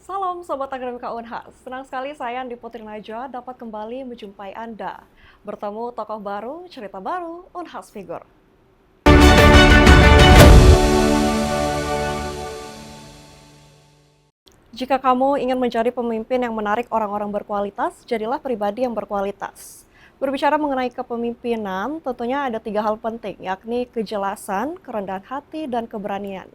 Salam Sobat Akademika Unhas, senang sekali saya Andi Putri Najwa dapat kembali menjumpai Anda. Bertemu tokoh baru, cerita baru, Unhas Figur. Jika kamu ingin menjadi pemimpin yang menarik orang-orang berkualitas, jadilah pribadi yang berkualitas. Berbicara mengenai kepemimpinan, tentunya ada 3 hal penting, yakni kejelasan, kerendahan hati, dan keberanian.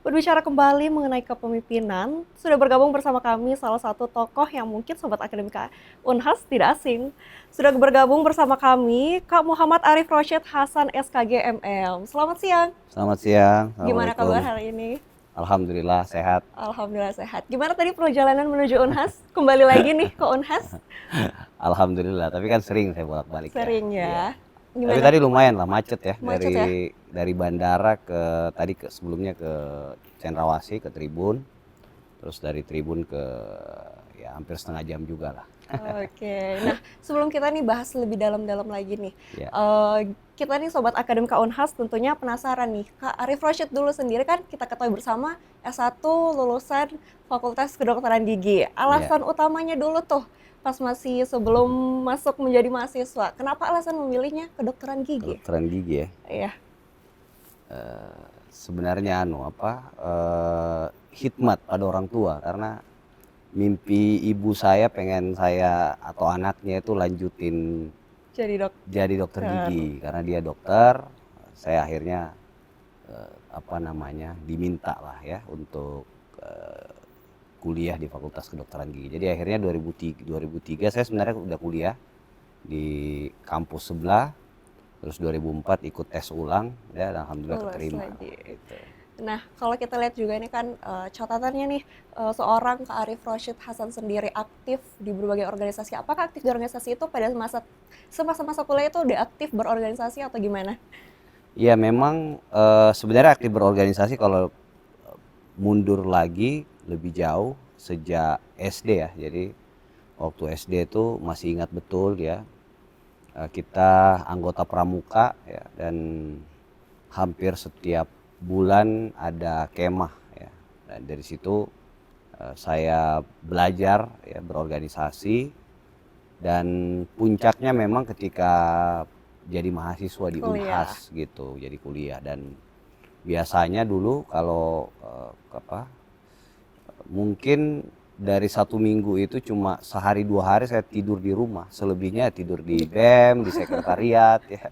Berbicara kembali mengenai kepemimpinan, sudah bergabung bersama kami salah satu tokoh yang mungkin Sobat Akademika Unhas tidak asing. Sudah bergabung bersama kami Kak Muhammad Arif Rosyid Hasan SKG MM. Selamat siang, Selamat siang, gimana kabar Assalamualaikum. hari ini? Alhamdulillah sehat. Alhamdulillah sehat. Gimana tadi perjalanan menuju Unhas? Kembali lagi nih ke Unhas? Alhamdulillah, tapi kan sering saya bolak-balik ya. Sering Iya. ya. Tapi Gimana? tadi lumayan lah macet ya Macet ya? dari bandara ke tadi sebelumnya ke Cendrawasih ke Tribun, terus dari Tribun ke ya hampir setengah jam juga lah. Oke. Nah, sebelum kita nih bahas lebih dalam-dalam lagi nih, Ya, kita nih Sobat Akademika Unhas tentunya penasaran nih, Kak Arif Rosyid dulu sendiri kan kita ketahui bersama S1 lulusan Fakultas Kedokteran Gigi. ya, Alasan utamanya dulu tuh pas masih sebelum masuk menjadi mahasiswa, kenapa alasan memilihnya kedokteran gigi? kedokteran gigi ya. Iya, Sebenarnya hikmat pada orang tua karena mimpi ibu saya pengen saya atau anaknya itu lanjutin jadi jadi dokter dokter. gigi karena dia dokter. Saya akhirnya diminta lah ya untuk kuliah di Fakultas Kedokteran Gigi. Jadi akhirnya 2003 saya sebenarnya udah kuliah di kampus sebelah, terus 2004 ikut tes ulang ya, dan alhamdulillah Lulus keterima lagi. gitu. Nah, kalau kita lihat juga ini kan catatannya nih seorang Kak Arif Rosyid Hasan sendiri aktif di berbagai organisasi. Apakah aktif di organisasi itu pada semasa kuliah itu udah aktif berorganisasi atau gimana? Ya memang sebenarnya aktif berorganisasi kalau mundur lagi lebih jauh sejak SD ya. Jadi waktu SD itu masih ingat betul ya, kita anggota pramuka ya, dan hampir setiap bulan ada kemah ya. Dan dari situ saya belajar ya berorganisasi, dan puncaknya memang ketika jadi mahasiswa di Kuliah. Unhas gitu, jadi kuliah. Dan biasanya dulu kalau mungkin dari 1 minggu itu cuma sehari 2 hari saya tidur di rumah, selebihnya tidur di Di- BEM, di sekretariat ya.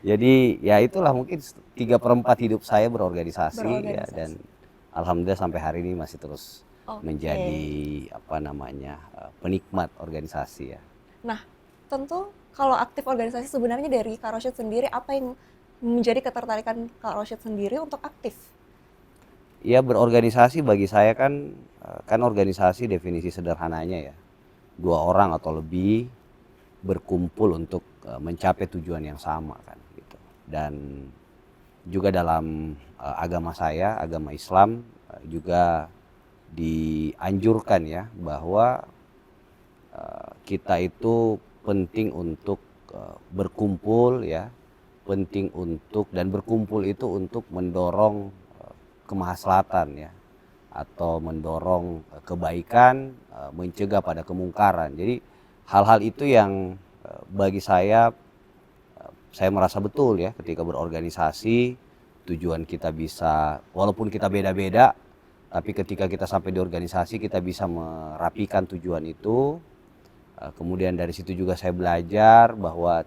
Jadi ya itulah mungkin 3/4 hidup saya berorganisasi ya, dan Berorganisasi. alhamdulillah sampai hari ini masih terus Oke. menjadi penikmat organisasi ya. Nah, tentu kalau aktif organisasi sebenarnya dari Kak Rosyid sendiri apa yang menjadi ketertarikan Kak Rosyid sendiri untuk aktif? Ya berorganisasi bagi saya kan organisasi definisi sederhananya ya, 2 orang atau lebih berkumpul untuk mencapai tujuan yang sama kan gitu. Dan juga dalam agama saya, agama Islam, juga dianjurkan ya bahwa kita itu penting untuk berkumpul ya, penting untuk dan berkumpul itu untuk mendorong kemaslahatan ya, atau mendorong kebaikan, mencegah pada kemungkaran. Jadi hal-hal itu yang bagi saya merasa betul ya ketika berorganisasi. Tujuan kita bisa, walaupun kita beda-beda, tapi ketika kita sampai di organisasi kita bisa merapikan tujuan itu. Kemudian dari situ juga saya belajar bahwa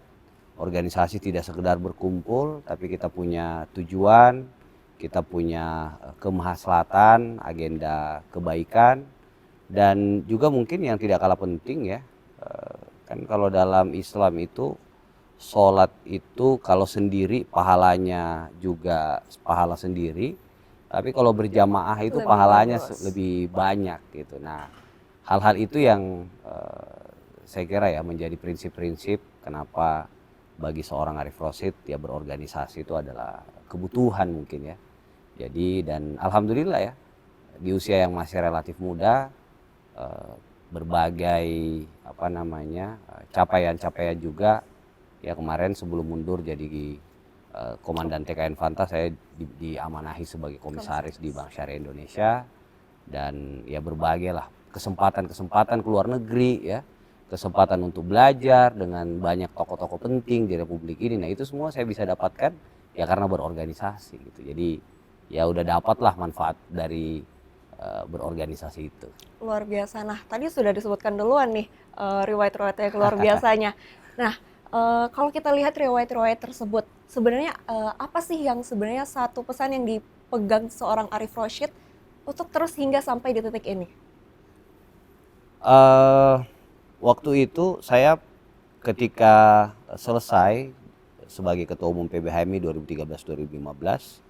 organisasi tidak sekedar berkumpul, tapi kita punya tujuan, kita punya kemaslahatan, agenda kebaikan. Dan juga mungkin yang tidak kalah penting ya, kan kalau dalam Islam itu sholat itu kalau sendiri pahalanya juga pahala sendiri, tapi kalau berjamaah itu Lebih pahalanya bagus. lebih banyak gitu. Nah, hal-hal itu yang saya kira ya menjadi prinsip-prinsip kenapa bagi seorang Arif Rosyid ya berorganisasi itu adalah kebutuhan mungkin ya. Jadi dan alhamdulillah ya di usia yang masih relatif muda, eh, berbagai capaian-capaian juga ya. Kemarin sebelum mundur jadi komandan TKN Fanta, saya diamanahi sebagai komisaris di Komisaris. Bank Syariah Indonesia. dan ya berbagai lah kesempatan-kesempatan ke luar negeri ya, kesempatan untuk belajar dengan banyak tokoh-tokoh penting di Republik ini. Nah itu semua saya bisa dapatkan ya karena berorganisasi gitu. Jadi ya udah dapatlah manfaat dari berorganisasi itu. Luar biasa. Nah, tadi sudah disebutkan duluan nih riwayat-riwayat yang luar biasanya. Nah, kalau kita lihat riwayat-riwayat tersebut, sebenarnya apa sih yang sebenarnya satu pesan yang dipegang seorang Arif Rashid untuk terus hingga sampai di titik ini? eh Waktu itu saya ketika selesai sebagai Ketua Umum PBHMI 2013-2015,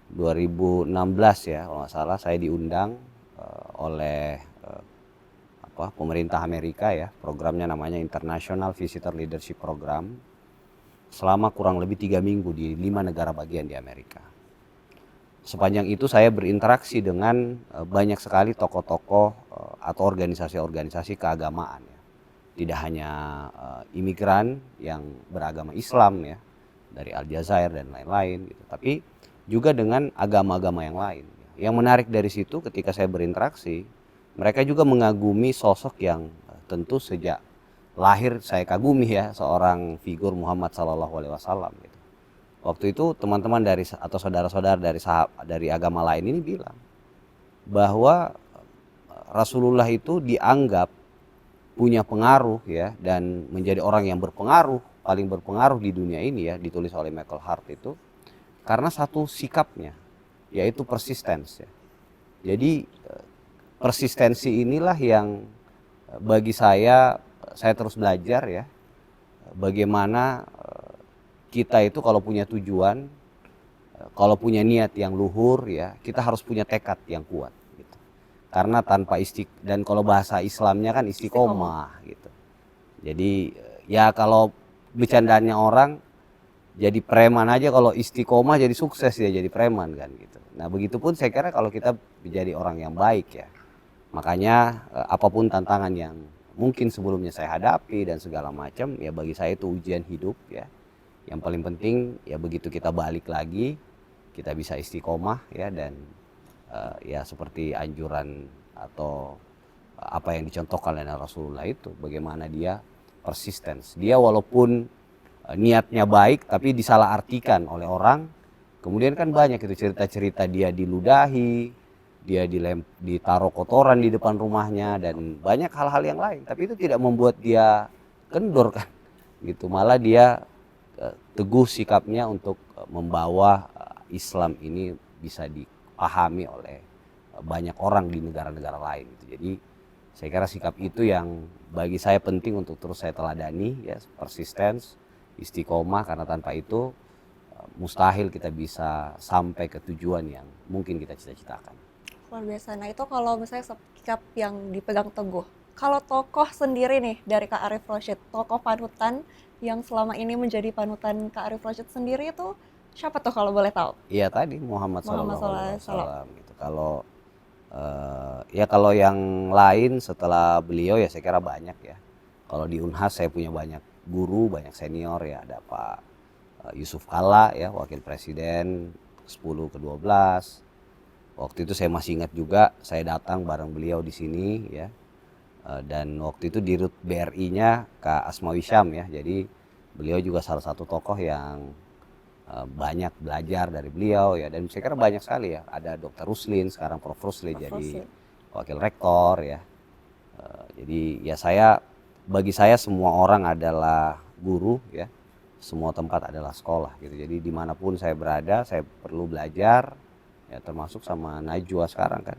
2016 ya kalau nggak salah saya diundang oleh pemerintah Amerika ya, programnya namanya International Visitor Leadership Program, selama kurang lebih 3 minggu di 5 negara bagian di Amerika. Sepanjang itu saya berinteraksi dengan banyak sekali tokoh-tokoh atau organisasi-organisasi keagamaan ya. Tidak hanya imigran yang beragama Islam ya, dari Aljazair dan lain-lain gitu, tapi juga dengan agama-agama yang lain. Yang menarik dari situ ketika saya berinteraksi, mereka juga mengagumi sosok yang tentu sejak lahir saya kagumi ya, seorang figur Muhammad Sallallahu Alaihi Wasallam gitu. Waktu itu teman-teman dari atau saudara-saudara dari agama lain ini bilang bahwa Rasulullah itu dianggap punya pengaruh ya, dan menjadi orang yang berpengaruh, paling berpengaruh di dunia ini ya, ditulis oleh Michael Hart itu karena satu sikapnya, yaitu persistence ya. Jadi persistensi inilah yang bagi saya terus belajar ya, bagaimana kita itu kalau punya tujuan, kalau punya niat yang luhur ya, kita harus punya tekad yang kuat gitu. Karena tanpa dan kalau bahasa Islamnya kan istiqomah gitu. Jadi ya kalau bercandanya orang, jadi preman aja kalau istiqomah jadi sukses ya, jadi preman kan gitu. Nah begitupun saya kira kalau kita menjadi orang yang baik ya. Makanya apapun tantangan yang mungkin sebelumnya saya hadapi dan segala macam ya, bagi saya itu ujian hidup ya. Yang paling penting ya begitu kita balik lagi, kita bisa istiqomah ya, dan ya seperti anjuran atau apa yang dicontohkan oleh Rasulullah itu, bagaimana dia persistence. Dia walaupun niatnya baik tapi disalahartikan oleh orang. Kemudian kan banyak itu cerita-cerita dia diludahi, dia ditaruh kotoran di depan rumahnya dan banyak hal-hal yang lain. Tapi itu tidak membuat dia kendor kan gitu. Malah dia teguh sikapnya untuk membawa Islam ini bisa dipahami oleh banyak orang di negara-negara lain gitu. Jadi saya kira sikap itu yang bagi saya penting untuk terus saya teladani ya, persistence, istiqomah, karena tanpa itu mustahil kita bisa sampai ke tujuan yang mungkin kita cita-citakan. Luar biasa. Nah itu kalau misalnya sikap yang dipegang teguh. Kalau tokoh sendiri nih dari Kak Arif Rashid, tokoh panutan yang selama ini menjadi panutan Kak Arif Rashid sendiri itu siapa tuh kalau boleh tahu? Iya tadi Muhammad Muhammad SAW SAW. gitu. Kalau ya kalau yang lain setelah beliau ya saya kira banyak ya. Kalau di Unhas saya punya banyak guru, banyak senior ya, ada Pak Yusuf Kalla ya, Wakil Presiden 10 ke 12. Waktu itu saya masih ingat juga, saya datang bareng beliau di sini ya. Dan waktu itu di Rut BRI-nya Kak Asmawi Syam ya. Jadi beliau juga salah satu tokoh yang banyak belajar dari beliau ya, dan saya kira banyak sekali ya. Ada Dr. Ruslin, sekarang Prof. Ruslin jadi wakil rektor ya. Jadi ya bagi saya semua orang adalah guru ya, semua tempat adalah sekolah gitu. Jadi dimanapun saya berada saya perlu belajar ya, termasuk sama Najwa sekarang kan.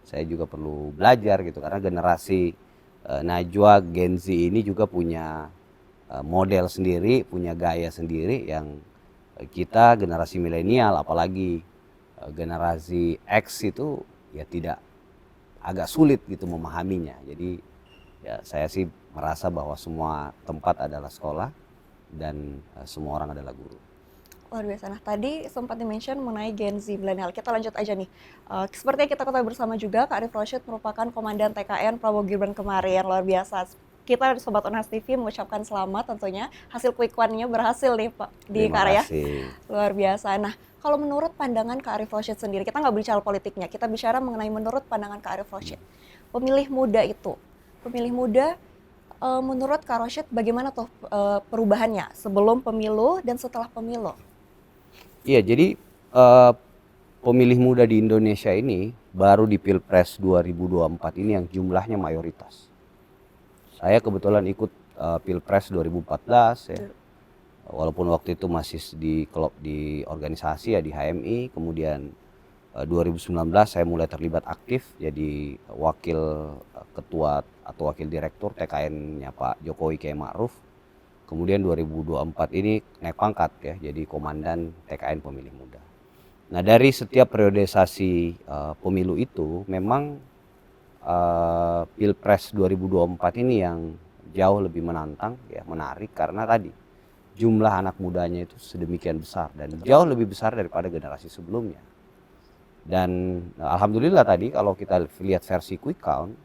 Saya juga perlu belajar gitu, karena generasi Najwa Gen Z ini juga punya model sendiri, punya gaya sendiri yang kita generasi milenial apalagi generasi X itu ya tidak, agak sulit gitu memahaminya. Jadi ya saya sih merasa bahwa semua tempat adalah sekolah dan semua orang adalah guru. Luar biasa. Nah tadi sempat di-mention mengenai Gen Z milenial. Kita lanjut aja nih. Seperti yang kita ketahui bersama juga, Kak Arif Rashid merupakan komandan TKN Prabowo Gibran kemarin. Luar biasa. Kita Sobat Unhas TV mengucapkan selamat tentunya. Hasil quick count-nya berhasil nih Pak di Terima karya. kasih. Luar biasa. Nah Kalau menurut pandangan Kak Arif Rashid sendiri, kita nggak bicara politiknya, kita bicara mengenai menurut pandangan Kak Arif Rashid. Pemilih muda itu, pemilih muda menurut Kak Rashid bagaimana tuh perubahannya sebelum pemilu dan setelah pemilu? Iya, jadi pemilih muda di Indonesia ini baru di Pilpres 2024 ini yang jumlahnya mayoritas. Saya kebetulan ikut Pilpres 2014 ya. Walaupun waktu itu masih di organisasi ya di HMI, kemudian 2019 saya mulai terlibat aktif jadi wakil ketua atau wakil direktur TKN-nya Pak Jokowi Kiai Ma'ruf. Kemudian 2024 ini naik pangkat ya jadi komandan TKN Pemilih Muda. Nah, dari setiap periodisasi pemilu itu memang Pilpres 2024 ini yang jauh lebih menantang ya, menarik karena tadi jumlah anak mudanya itu sedemikian besar dan jauh lebih besar daripada generasi sebelumnya. Dan alhamdulillah tadi kalau kita lihat versi quick count,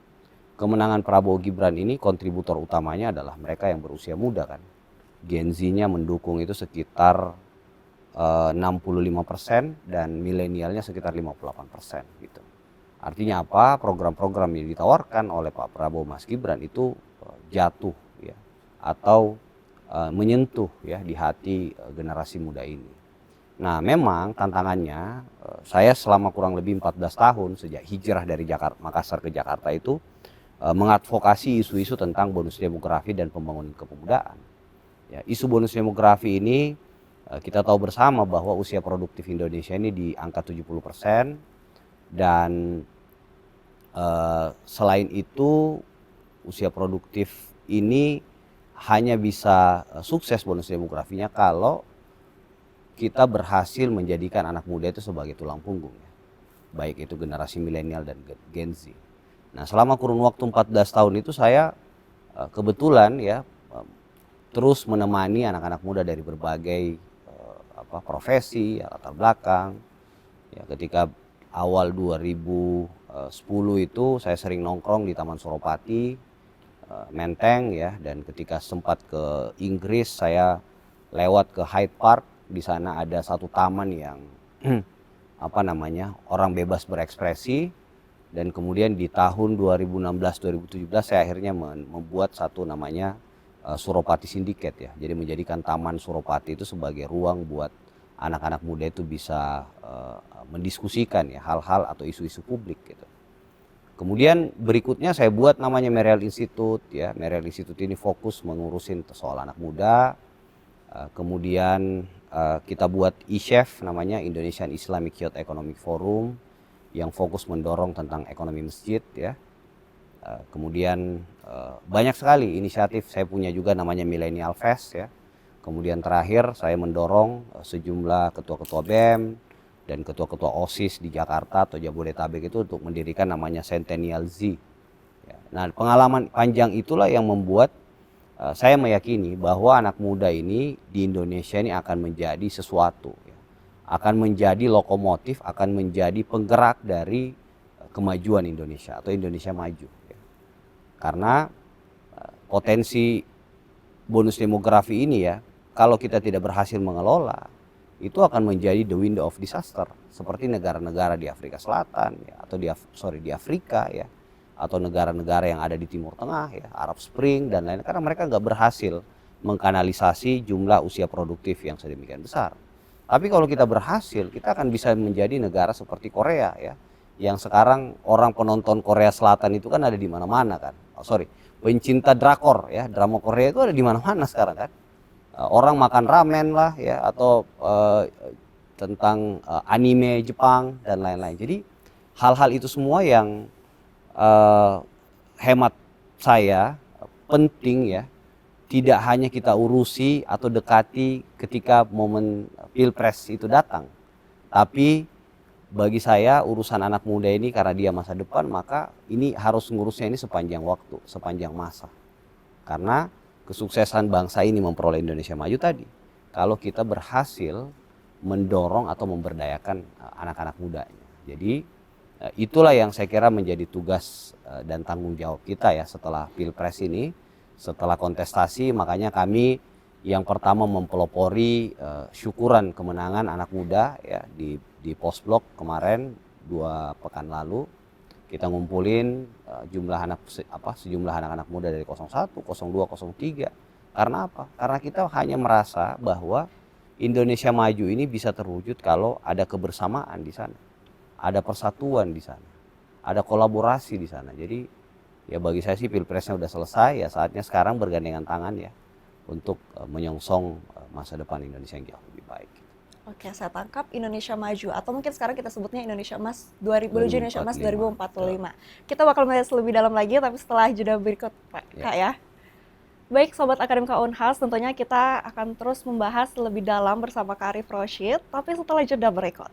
kemenangan Prabowo Gibran ini kontributor utamanya adalah mereka yang berusia muda kan. Gen Z-nya mendukung itu sekitar 65% dan milenialnya sekitar 58% gitu. Artinya apa? Program-program yang ditawarkan oleh Pak Prabowo Mas Gibran itu jatuh ya atau menyentuh ya di hati generasi muda ini. Nah, memang tantangannya saya selama kurang lebih 14 tahun sejak hijrah dari Makassar ke Jakarta itu mengadvokasi isu-isu tentang bonus demografi dan pembangunan kepemudaan. Ya, isu bonus demografi ini kita tahu bersama bahwa usia produktif Indonesia ini di angka 70% dan selain itu usia produktif ini hanya bisa sukses bonus demografinya kalau kita berhasil menjadikan anak muda itu sebagai tulang punggung ya. Baik itu generasi milenial dan Gen Z. Nah, selama kurun waktu 14 tahun itu saya kebetulan ya terus menemani anak-anak muda dari berbagai profesi, ya, latar belakang. Ya, ketika awal 2010 itu saya sering nongkrong di Taman Suropati, Menteng ya, dan ketika sempat ke Inggris saya lewat ke Hyde Park. Di sana ada satu taman yang orang bebas berekspresi, dan kemudian di tahun 2016-2017 saya akhirnya membuat satu namanya Suropati Syndicate ya. Jadi menjadikan Taman Suropati itu sebagai ruang buat anak-anak muda itu bisa mendiskusikan ya hal-hal atau isu-isu publik gitu. Kemudian berikutnya saya buat namanya Merial Institute ya. Merial Institute ini fokus mengurusin soal anak muda. Kemudian kita buat ISYEF namanya Indonesian Islamic Youth Economic Forum yang fokus mendorong tentang ekonomi masjid ya. Kemudian banyak sekali inisiatif, saya punya juga namanya Millennial Fest ya. Kemudian terakhir saya mendorong sejumlah ketua-ketua BEM dan ketua-ketua OSIS di Jakarta atau Jabodetabek itu untuk mendirikan namanya Centennial Z. Nah, pengalaman panjang itulah yang membuat saya meyakini bahwa anak muda ini di Indonesia ini akan menjadi sesuatu, ya. Akan menjadi lokomotif, akan menjadi penggerak dari kemajuan Indonesia atau Indonesia maju. Ya. Karena potensi bonus demografi ini ya, kalau kita tidak berhasil mengelola, itu akan menjadi the window of disaster seperti negara-negara di Afrika Selatan ya, atau di Afrika ya, atau negara-negara yang ada di Timur Tengah ya, Arab Spring dan lain-lain, karena mereka nggak berhasil mengkanalisasi jumlah usia produktif yang sedemikian besar. Tapi kalau kita berhasil, kita akan bisa menjadi negara seperti Korea ya, yang sekarang orang penonton Korea Selatan itu kan ada di mana-mana kan. Pencinta drakor ya, drama Korea itu ada di mana-mana sekarang kan. Orang makan ramen lah ya, atau tentang anime Jepang dan lain-lain. Jadi hal-hal itu semua yang hemat saya penting ya, tidak hanya kita urusi atau dekati ketika momen Pilpres itu datang, tapi bagi saya urusan anak muda ini karena dia masa depan, maka ini harus ngurusnya ini sepanjang waktu, sepanjang masa. Karena kesuksesan bangsa ini memperoleh Indonesia maju tadi, kalau kita berhasil mendorong atau memberdayakan anak-anak mudanya. Jadi itulah yang saya kira menjadi tugas dan tanggung jawab kita ya setelah Pilpres ini, setelah kontestasi. Makanya kami Yang pertama mempelopori syukuran kemenangan anak muda ya di Postblok kemarin 2 pekan lalu. Kita ngumpulin sejumlah anak-anak muda dari 01, 02, 03. Karena apa? Karena kita hanya merasa bahwa Indonesia maju ini bisa terwujud kalau ada kebersamaan di sana. Ada persatuan di sana. Ada kolaborasi di sana. Jadi ya bagi saya sih pilpresnya udah selesai, ya saatnya sekarang bergandengan tangan ya untuk menyongsong masa depan Indonesia yang jauh lebih baik. Oke, saya tangkap Indonesia Maju atau mungkin sekarang kita sebutnya Indonesia Emas 2000 menuju Indonesia Emas 2045. Kita bakal membahas lebih dalam lagi tapi setelah jeda berikut, Pak, Kak ya. Baik, Sobat Akademika Unhas, tentunya kita akan terus membahas lebih dalam bersama Kak Arief Rashid, tapi setelah jeda berikut.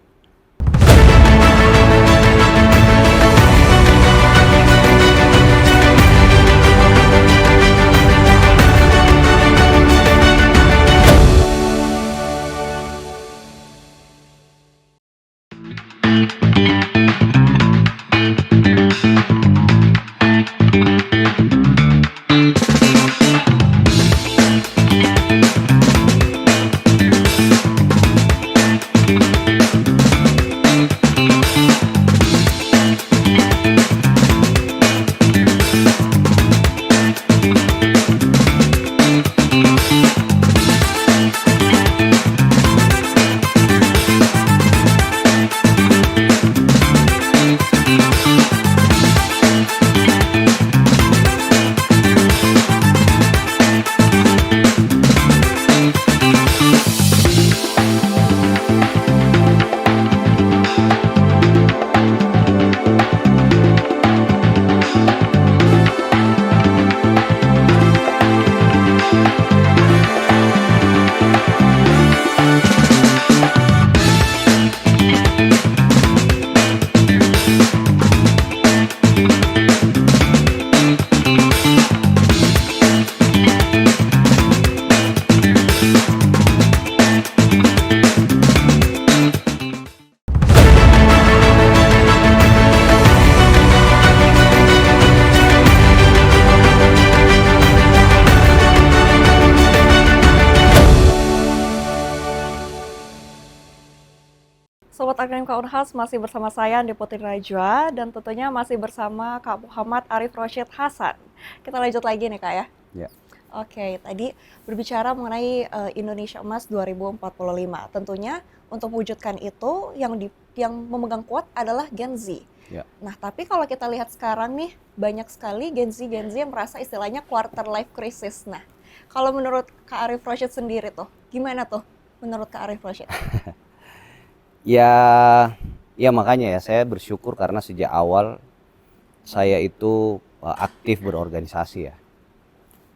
Sobat Akademika Unhas, masih bersama saya Andi Putri Najwa dan tentunya masih bersama Kak Muhammad Arief Rashid Hasan. Kita lanjut lagi nih Kak ya. Ya. Oke, tadi berbicara mengenai Indonesia Emas 2045. Tentunya untuk mewujudkan itu yang memegang kuat adalah Gen Z. Ya. Nah, tapi kalau kita lihat sekarang nih, banyak sekali Gen Z yang merasa istilahnya quarter life crisis. Nah, kalau menurut Kak Arief Rashid sendiri tuh, gimana tuh menurut Kak Arief Rashid? Ya makanya ya saya bersyukur karena sejak awal saya itu aktif berorganisasi ya.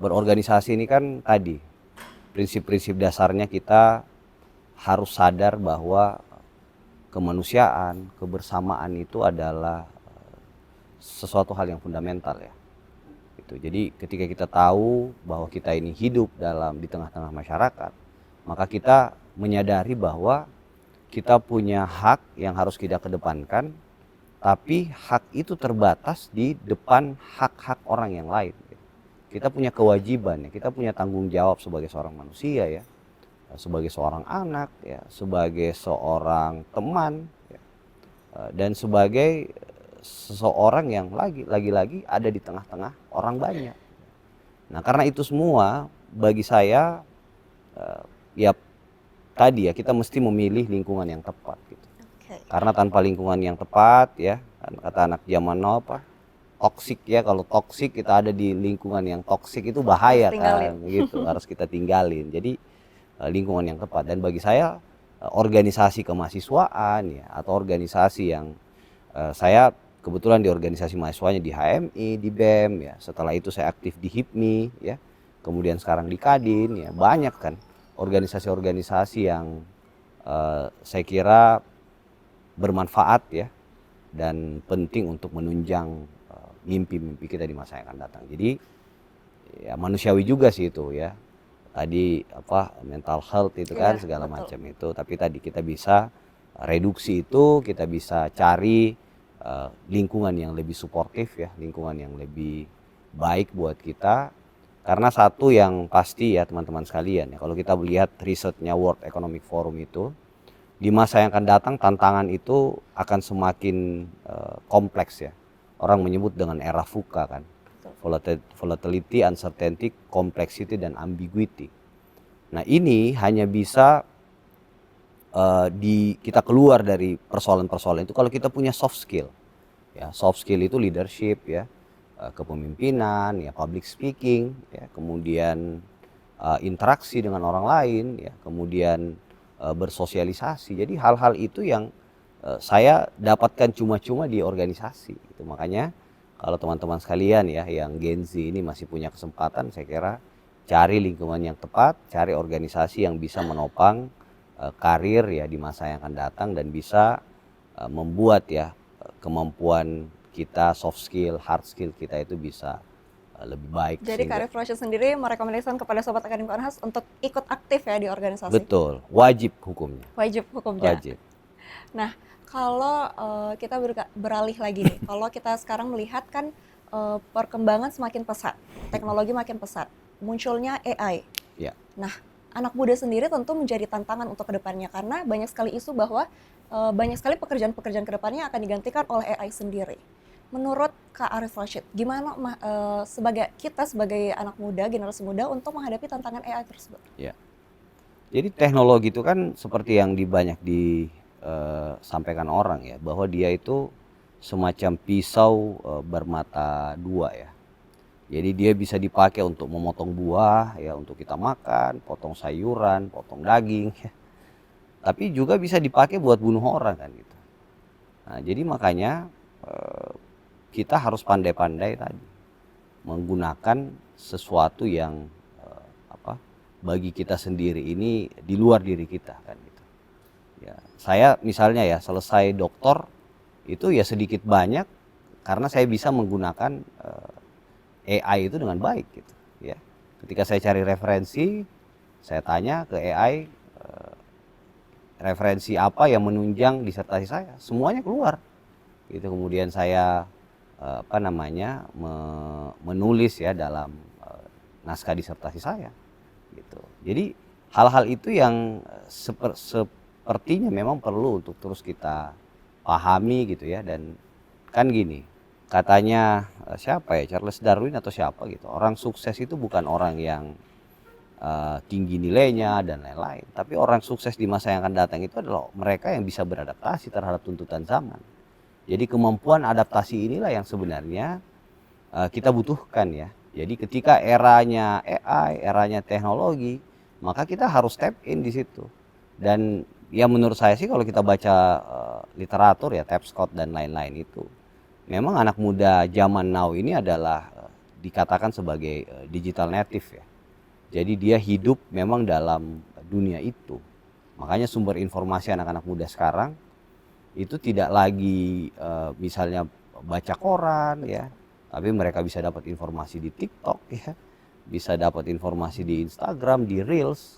Berorganisasi ini kan tadi prinsip-prinsip dasarnya kita harus sadar bahwa kemanusiaan, kebersamaan itu adalah sesuatu hal yang fundamental ya. Jadi ketika kita tahu bahwa kita ini hidup di tengah-tengah masyarakat, maka kita menyadari bahwa kita punya hak yang harus kita kedepankan, tapi hak itu terbatas di depan hak-hak orang yang lain. Kita punya kewajiban, ya, kita punya tanggung jawab sebagai seorang manusia ya, sebagai seorang anak ya, sebagai seorang teman ya, dan sebagai seseorang yang lagi-lagi ada di tengah-tengah orang banyak. Nah karena itu semua bagi saya ya tadi ya kita mesti memilih lingkungan yang tepat gitu. Karena tanpa lingkungan yang tepat ya, kata anak zaman now toksik ya, kalau toksik kita ada di lingkungan yang toksik itu bahaya kan gitu, harus kita tinggalin. Jadi lingkungan yang tepat, dan bagi saya organisasi kemahasiswaan ya atau organisasi yang saya kebetulan di organisasi mahasiswanya di HMI, di BEM ya, setelah itu saya aktif di HIPMI ya, kemudian sekarang di Kadin ya, banyak kan organisasi-organisasi yang saya kira bermanfaat ya dan penting untuk menunjang mimpi-mimpi kita di masa yang akan datang. Jadi ya manusiawi juga sih itu ya. Tadi mental health itu kan segala macam itu, tapi tadi kita bisa reduksi itu, kita bisa cari lingkungan yang lebih suportif ya, lingkungan yang lebih baik buat kita. Karena satu yang pasti ya teman-teman sekalian ya, kalau kita melihat risetnya World Economic Forum itu, di masa yang akan datang tantangan itu akan semakin kompleks ya. Orang menyebut dengan era VUCA kan. Volatility, uncertainty, complexity, dan ambiguity. Nah ini hanya bisa kita keluar dari persoalan-persoalan itu kalau kita punya soft skill. Ya, soft skill itu leadership ya, kepemimpinan, ya public speaking, ya, kemudian interaksi dengan orang lain, ya, kemudian bersosialisasi. Jadi hal-hal itu yang saya dapatkan cuma-cuma di organisasi. Itu makanya kalau teman-teman sekalian ya yang Gen Z ini masih punya kesempatan, saya kira cari lingkungan yang tepat, cari organisasi yang bisa menopang karir ya di masa yang akan datang dan bisa membuat ya kemampuan kita, soft skill, hard skill kita itu bisa lebih baik. Jadi Karir Project sendiri merekomendasikan kepada Sobat Akademika Unhas untuk ikut aktif ya di organisasi? Betul, wajib hukumnya. Wajib hukumnya. Wajib. Nah, kalau kita beralih lagi nih, kalau kita sekarang melihat kan perkembangan semakin pesat, teknologi makin pesat, munculnya AI. Ya. Nah, anak muda sendiri tentu menjadi tantangan untuk kedepannya karena banyak sekali isu bahwa banyak sekali pekerjaan-pekerjaan kedepannya akan digantikan oleh AI sendiri. Menurut Kak Arif Rashid, gimana sebagai anak muda, generasi muda untuk menghadapi tantangan AI tersebut? Ya. Jadi teknologi itu kan seperti yang banyak disampaikan orang ya, bahwa dia itu semacam pisau bermata dua ya. Jadi dia bisa dipakai untuk memotong buah ya, untuk kita makan, potong sayuran, potong daging ya. Tapi juga bisa dipakai buat bunuh orang kan gitu. Nah, jadi makanya kita harus pandai-pandai tadi menggunakan sesuatu yang bagi kita sendiri ini di luar diri kita kan gitu. Ya, saya misalnya ya selesai doktor itu ya sedikit banyak karena saya bisa menggunakan AI itu dengan baik gitu ya. Ketika saya cari referensi, saya tanya ke AI referensi apa yang menunjang disertasi saya, semuanya keluar. Gitu. Kemudian saya menulis ya dalam naskah disertasi saya. Gitu. Jadi hal-hal itu yang sepertinya memang perlu untuk terus kita pahami gitu ya. Dan kan gini, katanya siapa ya, Charles Darwin atau siapa gitu, orang sukses itu bukan orang yang tinggi nilainya dan lain-lain, tapi orang sukses di masa yang akan datang itu adalah mereka yang bisa beradaptasi terhadap tuntutan zaman. Jadi kemampuan adaptasi inilah yang sebenarnya kita butuhkan ya. Jadi ketika eranya AI, eranya teknologi, maka kita harus step in di situ. Dan ya menurut saya sih kalau kita baca literatur ya, Tapscott dan lain-lain itu, memang anak muda zaman now ini adalah dikatakan sebagai digital native ya. Jadi dia hidup memang dalam dunia itu. Makanya sumber informasi anak-anak muda sekarang itu tidak lagi misalnya baca koran ya, tapi mereka bisa dapat informasi di TikTok ya, bisa dapat informasi di Instagram, di Reels.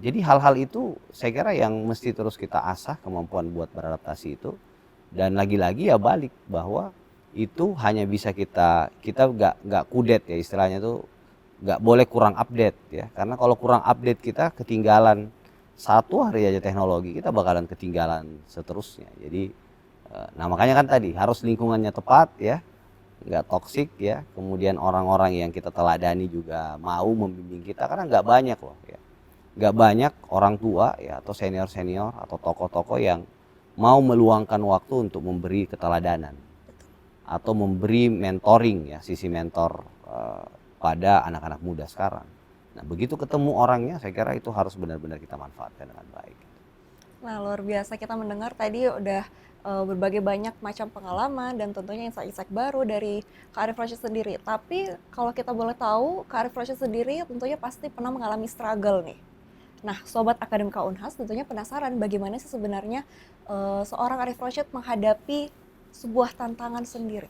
Jadi hal-hal itu saya kira yang mesti terus kita asah kemampuan buat beradaptasi itu. Dan lagi-lagi ya balik bahwa itu hanya bisa kita nggak kudet ya istilahnya tuh, nggak boleh kurang update ya, karena kalau kurang update kita ketinggalan satu hari aja teknologi, kita bakalan ketinggalan seterusnya. Jadi nah makanya kan tadi harus lingkungannya tepat ya, nggak toksik ya, kemudian orang-orang yang kita teladani juga mau membimbing kita, karena nggak banyak loh ya, nggak banyak orang tua ya atau senior-senior atau tokoh-tokoh yang mau meluangkan waktu untuk memberi keteladanan atau memberi mentoring ya, sisi mentor pada anak-anak muda sekarang. Nah begitu ketemu orangnya, saya kira itu harus benar-benar kita manfaatkan dengan baik. Nah luar biasa, kita mendengar tadi udah berbagai banyak macam pengalaman dan tentunya insight-insight baru dari Kak Arif Rashid sendiri. Tapi kalau kita boleh tahu, Kak Arif Rashid sendiri tentunya pasti pernah mengalami struggle nih. Nah Sobat Akademika Unhas tentunya penasaran bagaimana sih sebenarnya seorang Arif Rashid menghadapi sebuah tantangan sendiri.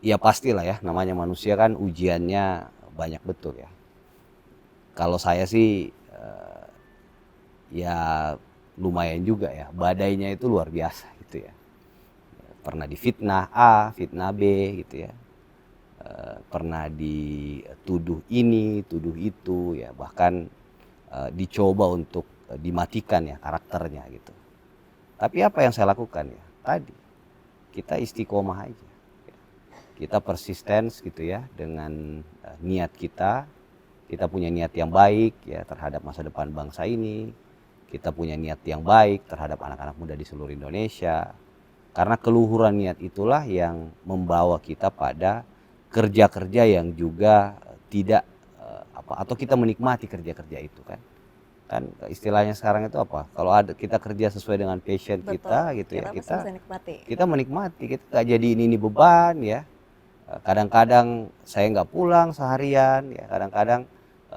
Ya pastilah ya, namanya manusia kan ujiannya banyak betul ya. Kalau saya sih ya lumayan juga ya, badainya itu luar biasa gitu ya. Pernah difitnah A, fitnah B gitu ya. pernah dituduh ini, tuduh itu, ya bahkan dicoba untuk dimatikan ya karakternya gitu. Tapi apa yang saya lakukan ya? Tadi kita istiqomah aja. Kita persisten gitu ya dengan niat kita. Kita punya niat yang baik ya terhadap masa depan bangsa ini. Kita punya niat yang baik terhadap anak-anak muda di seluruh Indonesia. Karena keluhuran niat itulah yang membawa kita pada kerja-kerja yang juga tidak atau kita menikmati kerja-kerja itu kan. Kan istilahnya sekarang itu apa? Kalau ada kita kerja sesuai dengan passion kita Betul, gitu ya, kita pasti bisa nikmati. kita menikmati, kita nggak jadi ini beban ya. Kadang-kadang saya nggak pulang seharian ya, kadang-kadang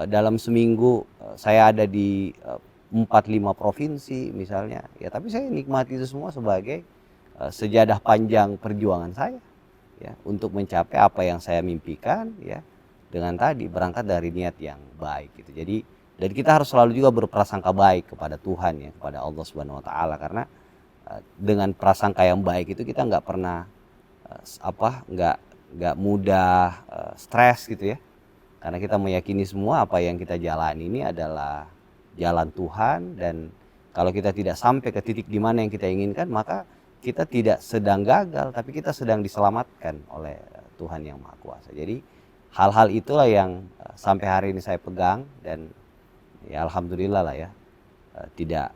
dalam seminggu saya ada di 4-5 provinsi misalnya ya, tapi saya nikmati itu semua sebagai sejadah panjang perjuangan saya ya untuk mencapai apa yang saya mimpikan ya, dengan tadi berangkat dari niat yang baik gitu. Jadi dan kita harus selalu juga berprasangka baik kepada Tuhan ya, kepada Allah Subhanahu Wa Taala, karena dengan prasangka yang baik itu kita nggak pernah nggak mudah stres gitu ya, karena kita meyakini semua apa yang kita jalani ini adalah jalan Tuhan, dan kalau kita tidak sampai ke titik di mana yang kita inginkan, maka kita tidak sedang gagal, tapi kita sedang diselamatkan oleh Tuhan yang Maha Kuasa. Jadi hal-hal itulah yang sampai hari ini saya pegang, dan ya alhamdulillah lah ya, tidak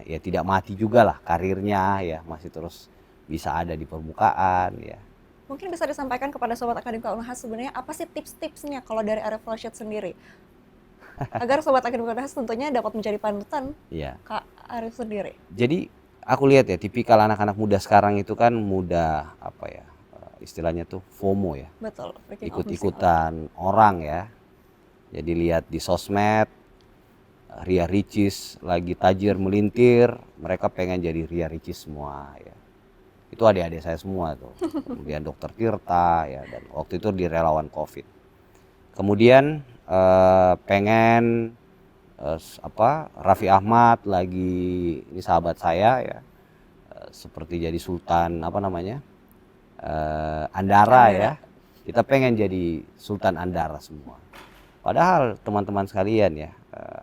ya tidak mati juga lah karirnya ya, masih terus bisa ada di permukaan ya. Mungkin bisa disampaikan kepada Sobat Akademika Unhas sebenarnya apa sih tips-tipsnya kalau dari Arif Rashid sendiri? Agar Sobat Akademika Unhas tentunya dapat menjadi panutan Iya. Kak Arif sendiri. Jadi aku lihat ya tipikal anak-anak muda sekarang itu kan mudah istilahnya tuh FOMO ya. Betul, freaking out, missing out. Ikut-ikutan orang ya. Jadi lihat di sosmed Ria Ricis lagi tajir melintir, mereka pengen jadi Ria Ricis semua ya. Itu adik-adik saya semua tuh. Kemudian Dokter Tirta ya, dan waktu itu di relawan Covid. Kemudian pengen Raffi Ahmad lagi, ini sahabat saya ya, seperti jadi Sultan Andara ya. Kita pengen jadi Sultan Andara semua. Padahal teman-teman sekalian ya,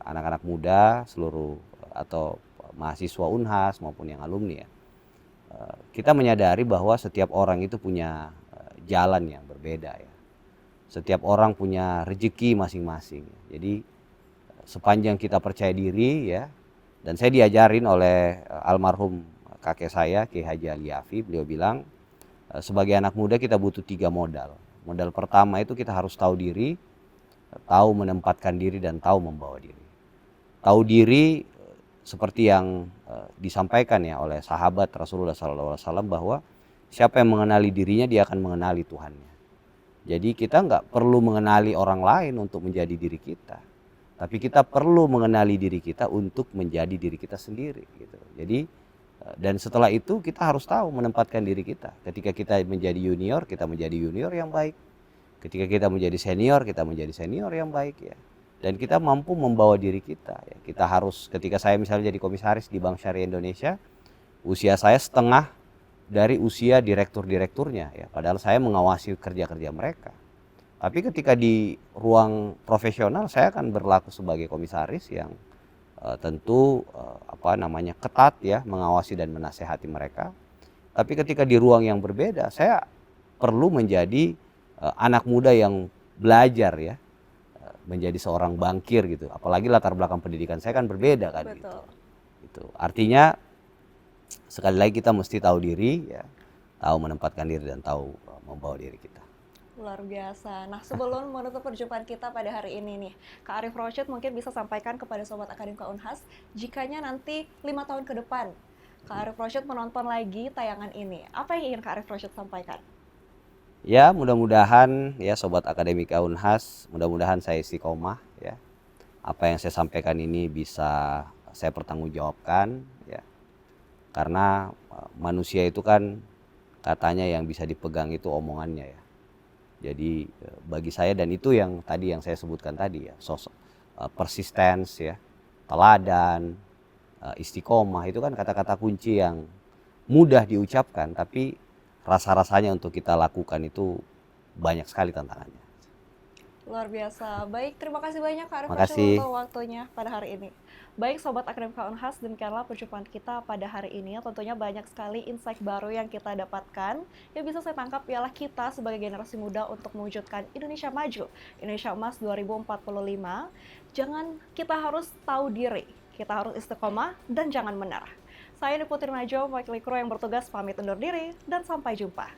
anak-anak muda seluruh atau mahasiswa Unhas maupun yang alumni ya, kita menyadari bahwa setiap orang itu punya jalan yang berbeda ya. Setiap orang punya rezeki masing-masing. Jadi sepanjang kita percaya diri ya, dan saya diajarin oleh almarhum kakek saya Ki Haji Aliafi, beliau bilang sebagai anak muda kita butuh 3 modal. Modal pertama itu kita harus tahu diri, tahu menempatkan diri, dan tahu membawa diri. Tahu diri seperti yang disampaikan ya oleh sahabat Rasulullah SAW, bahwa siapa yang mengenali dirinya dia akan mengenali Tuhannya. Jadi kita nggak perlu mengenali orang lain untuk menjadi diri kita, tapi kita perlu mengenali diri kita untuk menjadi diri kita sendiri gitu. Jadi dan setelah itu kita harus tahu menempatkan diri kita. Ketika kita menjadi junior, kita menjadi junior yang baik. Ketika kita menjadi senior, kita menjadi senior yang baik ya. Dan kita mampu membawa diri kita ya. Kita harus, ketika saya misalnya jadi komisaris di Bank Syariah Indonesia, usia saya setengah dari usia direktur-direkturnya ya. Padahal saya mengawasi kerja-kerja mereka. Tapi ketika di ruang profesional saya akan berlaku sebagai komisaris yang tentu ketat ya, mengawasi dan menasehati mereka. Tapi ketika di ruang yang berbeda, saya perlu menjadi anak muda yang belajar ya, menjadi seorang bankir gitu. Apalagi latar belakang pendidikan saya kan berbeda kan. Betul. Gitu. Artinya sekali lagi kita mesti tahu diri ya, tahu menempatkan diri, dan tahu membawa diri kita. Luar biasa. Nah, sebelum menutup perjumpaan kita pada hari ini nih, Kak Arif Rashid mungkin bisa sampaikan kepada Sobat Akademika Unhas, jikanya nanti 5 tahun ke depan Kak Arif Rashid menonton lagi tayangan ini, apa yang ingin Kak Arif Rashid sampaikan? Ya, mudah-mudahan ya Sobat Akademika Unhas, mudah-mudahan saya istiqomah ya. Apa yang saya sampaikan ini bisa saya pertanggungjawabkan ya. Karena manusia itu kan katanya yang bisa dipegang itu omongannya ya. Jadi bagi saya, dan itu yang tadi yang saya sebutkan tadi ya, sosok persistence ya, teladan, istiqomah, itu kan kata-kata kunci yang mudah diucapkan, tapi rasa-rasanya untuk kita lakukan itu banyak sekali tantangannya. Luar biasa. Baik, terima kasih banyak Kak Arif Makasih. untuk waktunya pada hari ini. Baik Sobat Akademika Unhas, demikianlah perjumpaan kita pada hari ini. Tentunya banyak sekali insight baru yang kita dapatkan. Yang bisa saya tangkap ialah kita sebagai generasi muda untuk mewujudkan Indonesia maju, Indonesia emas 2045. Kita harus tahu diri, kita harus istiqomah dan jangan menyerah. Saya Putri Najo, wakil kru yang bertugas pamit undur diri dan sampai jumpa.